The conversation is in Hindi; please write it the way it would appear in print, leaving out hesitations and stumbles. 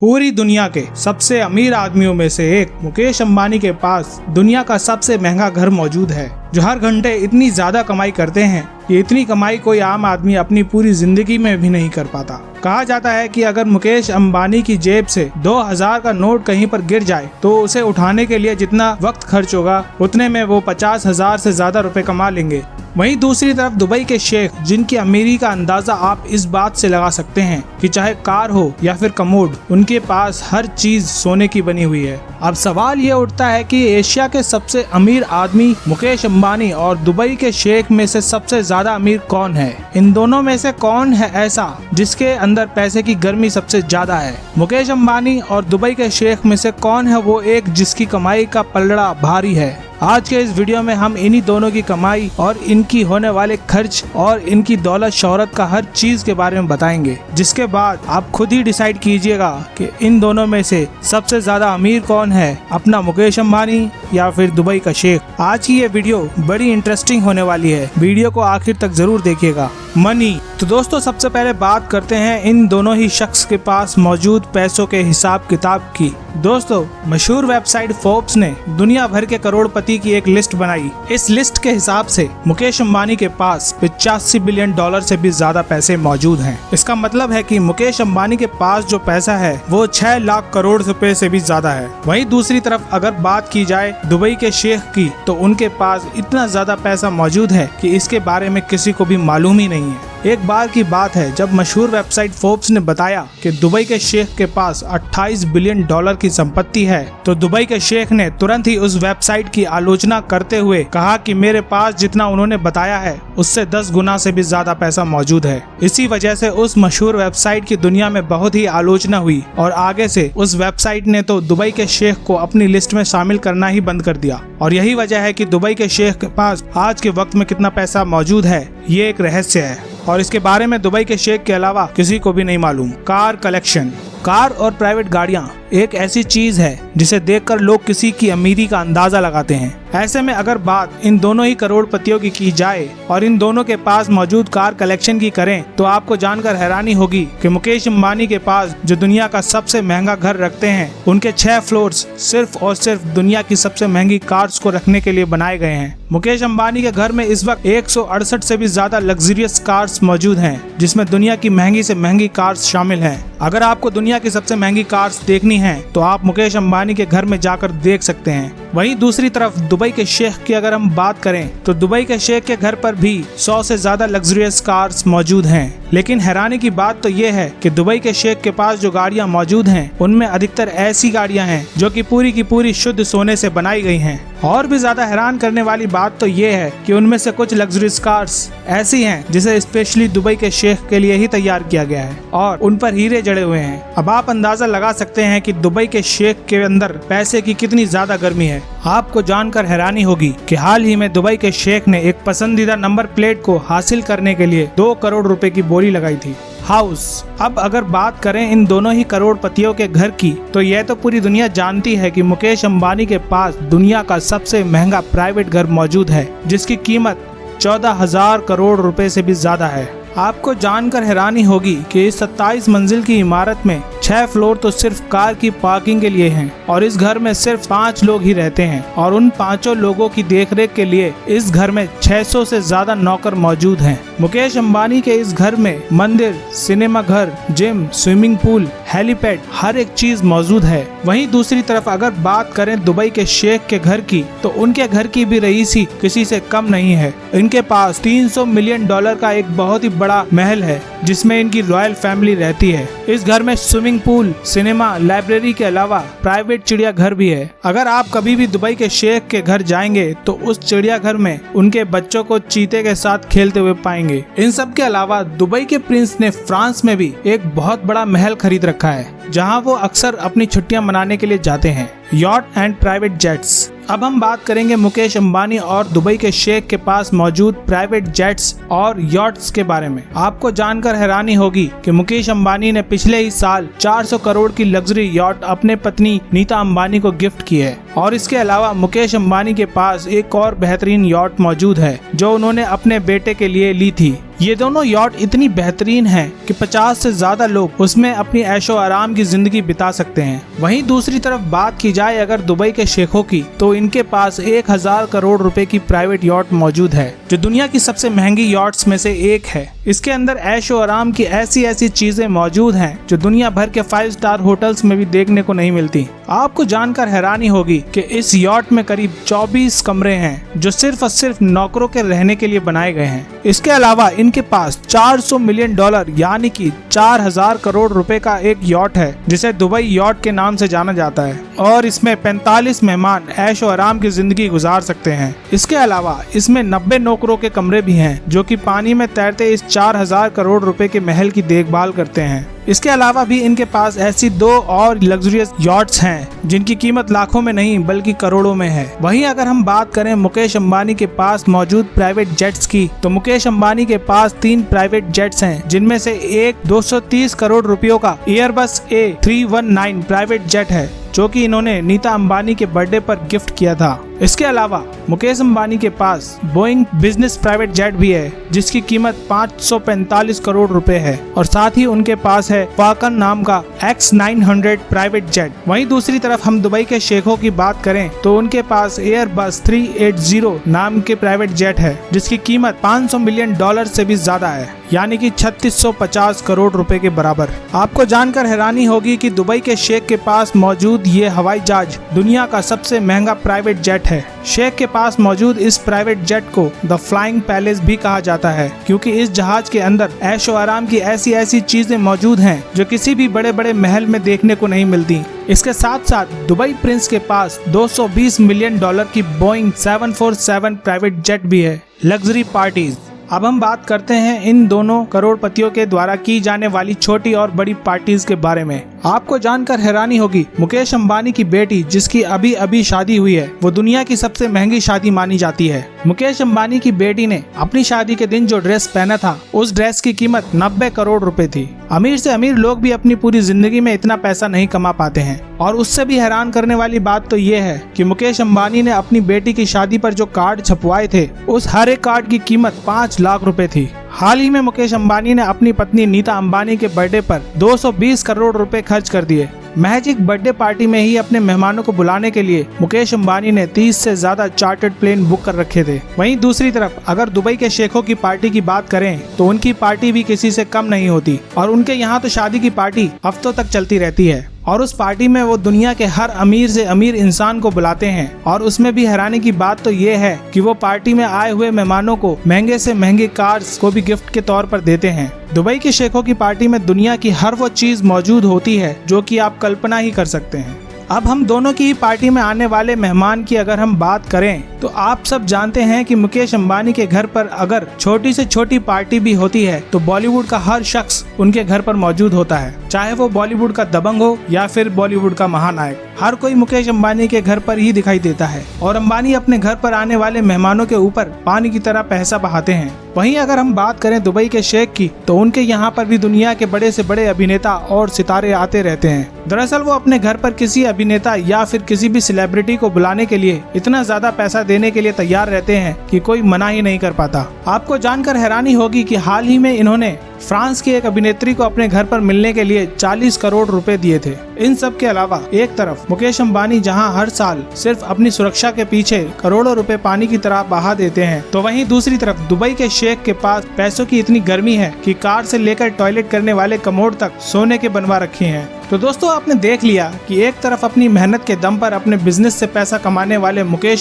पूरी दुनिया के सबसे अमीर आदमियों में से एक मुकेश अंबानी के पास दुनिया का सबसे महंगा घर मौजूद है, जो हर घंटे इतनी ज्यादा कमाई करते हैं कि इतनी कमाई कोई आम आदमी अपनी पूरी जिंदगी में भी नहीं कर पाता। कहा जाता है कि अगर मुकेश अंबानी की जेब से 2000 का नोट कहीं पर गिर जाए तो उसे उठाने के लिए जितना वक्त खर्च होगा उतने में वो 50,000 से ज्यादा रुपए कमा लेंगे। वहीं दूसरी तरफ दुबई के शेख, जिनकी अमीरी का अंदाजा आप इस बात से लगा सकते हैं कि चाहे कार हो या फिर कमोड, उनके पास हर चीज सोने की बनी हुई है। अब सवाल ये उठता है कि एशिया के सबसे अमीर आदमी मुकेश अंबानी और दुबई के शेख में से सबसे ज्यादा अमीर कौन है? इन दोनों में से कौन है ऐसा जिसके अंदर पैसे की गर्मी सबसे ज्यादा है? मुकेश अंबानी और दुबई के शेख में से कौन है वो एक जिसकी कमाई का पलड़ा भारी है? आज के इस वीडियो में हम इन्हीं दोनों की कमाई और इनकी होने वाले खर्च और इनकी दौलत शोहरत का हर चीज के बारे में बताएंगे, जिसके बाद आप खुद ही डिसाइड कीजिएगा कि इन दोनों में से सबसे ज्यादा अमीर कौन है, अपना मुकेश अंबानी या फिर दुबई का शेख। आज की ये वीडियो बड़ी इंटरेस्टिंग होने वाली है, वीडियो को आखिर तक जरूर देखिएगा। मनी, तो दोस्तों सबसे पहले बात करते हैं इन दोनों ही शख्स के पास मौजूद पैसों के हिसाब किताब की। दोस्तों मशहूर वेबसाइट फोर्ब्स ने दुनिया भर के करोड़पति की एक लिस्ट बनाई। इस लिस्ट के हिसाब से मुकेश अंबानी के पास 85 बिलियन डॉलर से भी ज्यादा पैसे मौजूद हैं। इसका मतलब है कि मुकेश अंबानी के पास जो पैसा है वो 6 लाख करोड़ रुपए से भी ज्यादा है। वहीं दूसरी तरफ अगर बात की जाए दुबई के शेख की, तो उनके पास इतना ज्यादा पैसा मौजूद है कि इसके बारे में किसी को भी मालूम ही नहीं है। एक बार की बात है जब मशहूर वेबसाइट फोर्ब्स ने बताया कि दुबई के शेख के पास 28 बिलियन डॉलर की संपत्ति है, तो दुबई के शेख ने तुरंत ही उस वेबसाइट की आलोचना करते हुए कहा कि मेरे पास जितना उन्होंने बताया है उससे 10 गुना से भी ज्यादा पैसा मौजूद है। इसी वजह से उस मशहूर वेबसाइट की दुनिया में बहुत ही आलोचना हुई और आगे से उस वेबसाइट ने तो दुबई के शेख को अपनी लिस्ट में शामिल करना ही बंद कर दिया। और यही वजह है कि दुबई के शेख के पास आज के वक्त में कितना पैसा मौजूद है ये एक रहस्य है और इसके बारे में दुबई के शेख के अलावा किसी को भी नहीं मालूम। कार कलेक्शन, कार और प्राइवेट गाड़ियां एक ऐसी चीज है जिसे देखकर लोग किसी की अमीरी का अंदाजा लगाते हैं। ऐसे में अगर बात इन दोनों ही करोड़पतियों की जाए और इन दोनों के पास मौजूद कार कलेक्शन की करें तो आपको जानकर हैरानी होगी कि मुकेश अंबानी के पास जो दुनिया का सबसे महंगा घर रखते हैं, उनके 6 फ्लोर्स सिर्फ और सिर्फ दुनिया की सबसे महंगी कार्स को रखने के लिए बनाए गए हैं। मुकेश अंबानी के घर में इस वक्त 168 से भी ज्यादा लग्जरियस कार्स मौजूद हैं, जिसमें दुनिया की महंगी से महंगी कार्स शामिल हैं। अगर आपको दुनिया की सबसे महंगी कार्स देखनी है तो आप मुकेश अंबानी के घर में जाकर देख सकते हैं। वहीं दूसरी तरफ दुबई के शेख की अगर हम बात करें तो दुबई के शेख के घर पर भी 100 से ज्यादा लग्जरियस कार्स मौजूद हैं। लेकिन हैरानी की बात तो ये है कि दुबई के शेख के पास जो गाड़ियां मौजूद हैं उनमें अधिकतर ऐसी गाड़ियां हैं जो कि पूरी की पूरी शुद्ध सोने से बनाई गई हैं। और भी ज्यादा हैरान करने वाली बात तो ये है कि उनमें से कुछ लग्जरियस कार्स ऐसी हैं जिसे स्पेशली दुबई के शेख के लिए ही तैयार किया गया है और उन पर हीरे जड़े हुए हैं। अब आप अंदाजा लगा सकते हैं कि दुबई के शेख के अंदर पैसे की कितनी ज्यादा गर्मी है। आपको जानकर हैरानी होगी कि हाल ही में दुबई के शेख ने एक पसंदीदा नंबर प्लेट को हासिल करने के लिए 2 करोड़ रुपए की बोली लगाई थी। हाउस, अब अगर बात करें इन दोनों ही करोड़पतियों के घर की, तो यह तो पूरी दुनिया जानती है कि मुकेश अंबानी के पास दुनिया का सबसे महंगा प्राइवेट घर मौजूद है, जिसकी कीमत 14,000 करोड़ रुपए से भी ज्यादा है। आपको जानकर हैरानी होगी कि इस 27 मंजिल की इमारत में 6 फ्लोर तो सिर्फ कार की पार्किंग के लिए हैं और इस घर में सिर्फ 5 लोग ही रहते हैं और उन 5 लोगों की देखरेख के लिए इस घर में 600 से ज्यादा नौकर मौजूद हैं। मुकेश अंबानी के इस घर में मंदिर, सिनेमा घर, जिम, स्विमिंग पूल, हेलीपैड, हर एक चीज मौजूद है। वहीं दूसरी तरफ अगर बात करें दुबई के शेख के घर की, तो उनके घर की भी रईसी किसी से कम नहीं है। इनके पास 300 मिलियन डॉलर का एक बहुत ही बड़ा महल है जिसमें इनकी रॉयल फैमिली रहती है। इस घर में स्विमिंग पूल, सिनेमा, लाइब्रेरी के अलावा प्राइवेट चिड़ियाघर भी है। अगर आप कभी भी दुबई के शेख के घर जाएंगे तो उस चिड़ियाघर में उनके बच्चों को चीते के साथ खेलते हुए पाएंगे। इन सब के अलावा दुबई के प्रिंस ने फ्रांस में भी एक बहुत बड़ा महल खरीद रखा है जहां वो अक्सर अपनी छुट्टियां मनाने के लिए जाते हैं। यॉट एंड प्राइवेट जेट्स, अब हम बात करेंगे मुकेश अंबानी और दुबई के शेख के पास मौजूद प्राइवेट जेट्स और यॉट्स के बारे में। आपको जानकर हैरानी होगी कि मुकेश अंबानी ने पिछले ही साल 400 करोड़ की लग्जरी यॉट अपने पत्नी नीता अंबानी को गिफ्ट की है। और इसके अलावा मुकेश अंबानी के पास एक और बेहतरीन यॉट मौजूद है जो उन्होंने अपने बेटे के लिए ली थी। ये दोनों यॉट इतनी बेहतरीन हैं कि 50 से ज्यादा लोग उसमें अपनी ऐशो आराम की जिंदगी बिता सकते हैं। वहीं दूसरी तरफ बात की जाए अगर दुबई के शेखों की, तो इनके पास 1000 करोड़ रुपए की प्राइवेट यॉट मौजूद है जो दुनिया की सबसे महंगी यॉट्स में से एक है। इसके अंदर ऐशो आराम की ऐसी ऐसी चीजें मौजूद हैं जो दुनिया भर के 5 स्टार होटल्स में भी देखने को नहीं मिलती। आपको जानकर हैरानी होगी कि इस यॉट में करीब 24 कमरे हैं जो सिर्फ और सिर्फ नौकरों के रहने के लिए बनाए गए हैं। इसके अलावा इनके पास $400 मिलियन यानी कि 4000 करोड़ रुपए का एक यॉट है जिसे दुबई यॉट के नाम से जाना जाता है और इसमें 45 मेहमान ऐशो आराम की जिंदगी गुजार सकते हैं। इसके अलावा इसमें 90 नौकरों के कमरे भी हैं जो कि पानी में तैरते इस 4000 करोड़ रुपए के महल की देखभाल करते हैं। इसके अलावा भी इनके पास ऐसी 2 और लग्जरियस यॉट्स हैं जिनकी कीमत लाखों में नहीं बल्कि करोड़ों में है। वहीं अगर हम बात करें मुकेश अंबानी के पास मौजूद प्राइवेट जेट्स की, तो मुकेश अंबानी के पास 3 प्राइवेट जेट्स हैं जिनमें से एक 230 करोड़ रुपयों का एयरबस A319 प्राइवेट जेट है जो कि इन्होंने नीता अंबानी के बर्थडे पर गिफ्ट किया था। इसके अलावा मुकेश अंबानी के पास बोइंग बिजनेस प्राइवेट जेट भी है जिसकी कीमत 545 करोड़ रुपए है और साथ ही उनके पास है फाल्कन नाम का X900 प्राइवेट जेट। वहीं दूसरी तरफ हम दुबई के शेखों की बात करें तो उनके पास एयरबस 380 नाम के प्राइवेट जेट है जिसकी कीमत $500 मिलियन से भी ज्यादा है यानी कि 3650 करोड़ रुपए के बराबर। आपको जानकर हैरानी होगी कि दुबई के शेख के पास मौजूद ये हवाई जहाज दुनिया का सबसे महंगा प्राइवेट जेट है। शेख के पास मौजूद इस प्राइवेट जेट को द फ्लाइंग पैलेस भी कहा जाता है क्योंकि इस जहाज के अंदर ऐशो आराम की ऐसी ऐसी चीजें मौजूद हैं जो किसी भी बड़े बड़े महल में देखने को नहीं मिलती। इसके साथ साथ दुबई प्रिंस के पास $220 मिलियन की बोइंग 747 प्राइवेट जेट भी है। Luxury parties. अब हम बात करते हैं इन दोनों करोड़पतियों के द्वारा की जाने वाली छोटी और बड़ी पार्टीज के बारे में। आपको जानकर हैरानी होगी मुकेश अंबानी की बेटी जिसकी अभी अभी शादी हुई है वो दुनिया की सबसे महंगी शादी मानी जाती है। मुकेश अंबानी की बेटी ने अपनी शादी के दिन जो ड्रेस पहना था उस ड्रेस की कीमत 90 करोड़ रुपए थी। अमीर से अमीर लोग भी अपनी पूरी जिंदगी में इतना पैसा नहीं कमा पाते हैं और उससे भी हैरान करने वाली बात तो ये है कि मुकेश अंबानी ने अपनी बेटी की शादी पर जो कार्ड छपवाए थे उस हर एक कार्ड की कीमत 5 लाख रुपए थी। हाल ही में मुकेश अंबानी ने अपनी पत्नी नीता अंबानी के बर्थडे पर 220 करोड़ रुपए खर्च कर दिए। महज एक बर्थडे पार्टी में ही अपने मेहमानों को बुलाने के लिए मुकेश अंबानी ने 30 से ज्यादा चार्टर्ड प्लेन बुक कर रखे थे। वहीं दूसरी तरफ अगर दुबई के शेखों की पार्टी की बात करें तो उनकी पार्टी भी किसी से कम नहीं होती और उनके यहाँ तो शादी की पार्टी हफ्तों तक चलती रहती है और उस पार्टी में वो दुनिया के हर अमीर से अमीर इंसान को बुलाते हैं और उसमें भी हैरानी की बात तो ये है कि वो पार्टी में आए हुए मेहमानों को महंगे से महंगे कार्स को भी गिफ्ट के तौर पर देते हैं। दुबई के शेखों की पार्टी में दुनिया की हर वो चीज मौजूद होती है जो कि आप कल्पना ही कर सकते हैं। अब हम दोनों की पार्टी में आने वाले मेहमान की अगर हम बात करें तो आप सब जानते हैं कि मुकेश अंबानी के घर पर अगर छोटी से छोटी पार्टी भी होती है तो बॉलीवुड का हर शख्स उनके घर पर मौजूद होता है, चाहे वो बॉलीवुड का दबंग हो या फिर बॉलीवुड का महानायक। हर कोई मुकेश अंबानी के घर पर ही दिखाई देता है और अंबानी अपने घर पर आने वाले मेहमानों के ऊपर पानी की तरह पैसा बहाते हैं। वहीं अगर हम बात करें दुबई के शेख की तो उनके यहाँ पर भी दुनिया के बड़े से बड़े अभिनेता और सितारे आते रहते हैं। दरअसल वो अपने घर पर किसी अभिनेता या फिर किसी भी सेलिब्रिटी को बुलाने के लिए इतना ज्यादा पैसा देने के लिए तैयार रहते हैं कि कोई मना ही नहीं कर पाता। आपको जानकर हैरानी होगी कि हाल ही में इन्होंने फ्रांस की एक अभिनेत्री को अपने घर पर मिलने के लिए 40 करोड़ रुपए दिए थे। इन सब के अलावा एक तरफ मुकेश अंबानी जहां हर साल सिर्फ अपनी सुरक्षा के पीछे करोड़ों रुपए पानी की तरह बहा देते हैं, तो वहीं दूसरी तरफ दुबई के शेख के पास पैसों की इतनी गर्मी है कि कार से लेकर टॉयलेट करने वाले कमोड तक सोने के बनवा रखे हैं। तो दोस्तों आपने देख लिया कि एक तरफ अपनी मेहनत के दम पर अपने बिजनेस से पैसा कमाने वाले मुकेश